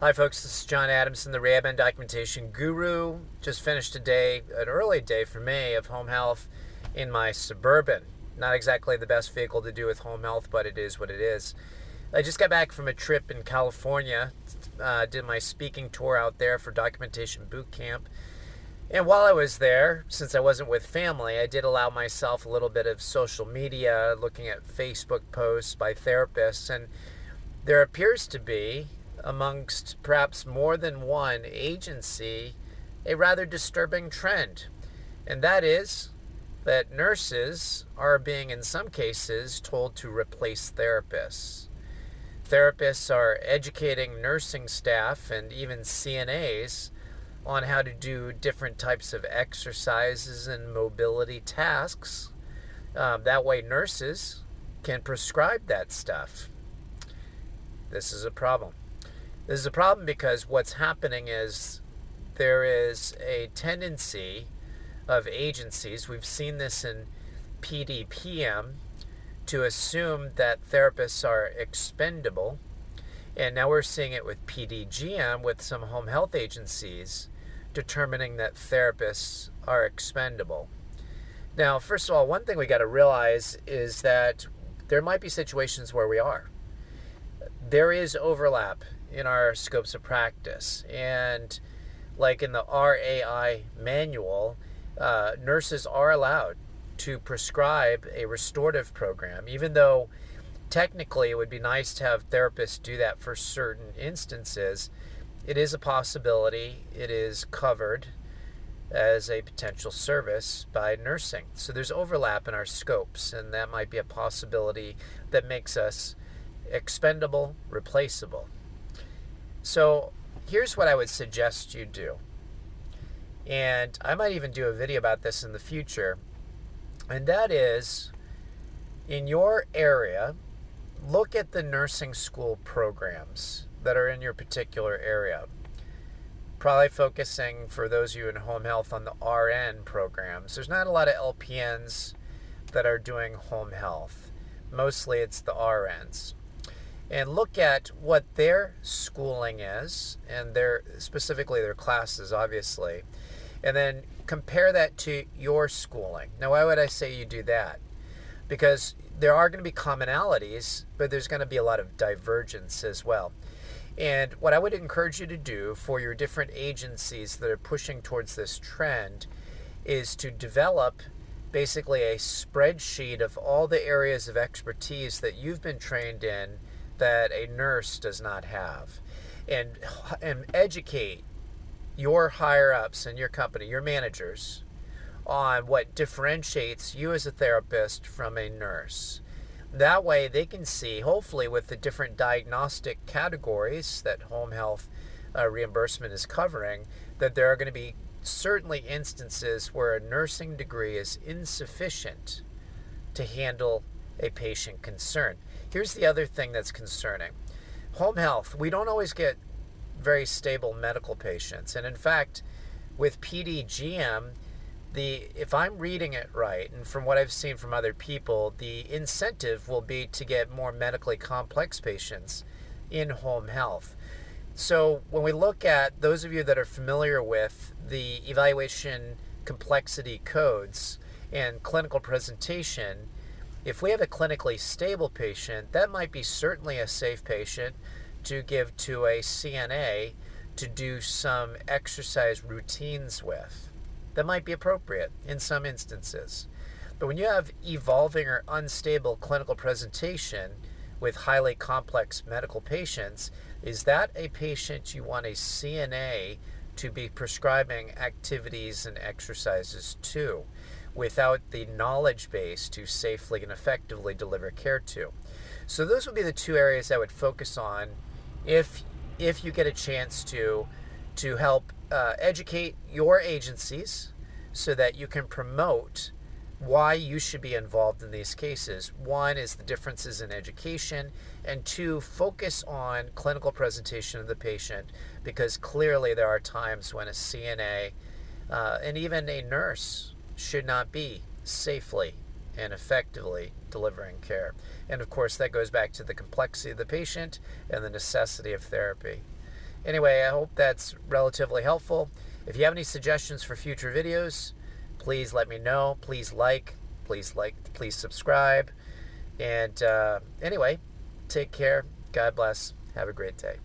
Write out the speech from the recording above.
Hi folks, this is John Adamson, the Rehab and Documentation Guru. Just finished an early day for me of home health in my Suburban. Not exactly the best vehicle to do with home health, but it is what it is. I just got back from a trip in California, did my speaking tour out there for Documentation Boot Camp. And while I was there, since I wasn't with family, I did allow myself a little bit of social media, looking at Facebook posts by therapists, and there appears to be, amongst perhaps more than one agency, a rather disturbing trend. And that is that nurses are being, in some cases, told to replace therapists. Therapists are educating nursing staff and even CNAs on how to do different types of exercises and mobility tasks. That way, nurses can prescribe that stuff. This is a problem. This is a problem because what's happening is there is a tendency of agencies, we've seen this in PDPM, to assume that therapists are expendable. And now we're seeing it with PDGM with some home health agencies determining that therapists are expendable. Now, first of all, one thing we got to realize is that there might be situations where we are. There is overlap in our scopes of practice. And like in the RAI manual, nurses are allowed to prescribe a restorative program, even though technically it would be nice to have therapists do that for certain instances. It is a possibility. It is covered as a potential service by nursing. So there's overlap in our scopes, and that might be a possibility that makes us expendable, replaceable. So here's what I would suggest you do. And I might even do a video about this in the future. And that is, in your area, look at the nursing school programs that are in your particular area. Probably focusing, for those of you in home health, on the RN programs. There's not a lot of LPNs that are doing home health. Mostly it's the RNs. And look at what their schooling is, and specifically their classes, obviously. And then compare that to your schooling. Now, why would I say you do that? Because there are going to be commonalities, but there's going to be a lot of divergence as well. And what I would encourage you to do for your different agencies that are pushing towards this trend is to develop basically a spreadsheet of all the areas of expertise that you've been trained in that a nurse does not have, and educate your higher-ups in your company, your managers, on what differentiates you as a therapist from a nurse. That way they can see, hopefully with the different diagnostic categories that home health reimbursement is covering, that there are going to be certainly instances where a nursing degree is insufficient to handle a patient concern. Here's the other thing that's concerning. Home health, we don't always get very stable medical patients. And in fact, with PDGM, if I'm reading it right, and from what I've seen from other people, the incentive will be to get more medically complex patients in home health. So when we look at those of you that are familiar with the evaluation complexity codes and clinical presentation, if we have a clinically stable patient, that might be certainly a safe patient to give to a CNA to do some exercise routines with. That might be appropriate in some instances. But when you have evolving or unstable clinical presentation with highly complex medical patients, is that a patient you want a CNA to be prescribing activities and exercises to, without the knowledge base to safely and effectively deliver care to? So those would be the two areas I would focus on if you get a chance to help educate your agencies so that you can promote why you should be involved in these cases. One is the differences in education, and two, focus on clinical presentation of the patient, because clearly there are times when a CNA and even a nurse should not be safely and effectively delivering care. And of course, that goes back to the complexity of the patient and the necessity of therapy. Anyway, I hope that's relatively helpful. If you have any suggestions for future videos, please let me know. Please like, please subscribe. And anyway, take care. God bless. Have a great day.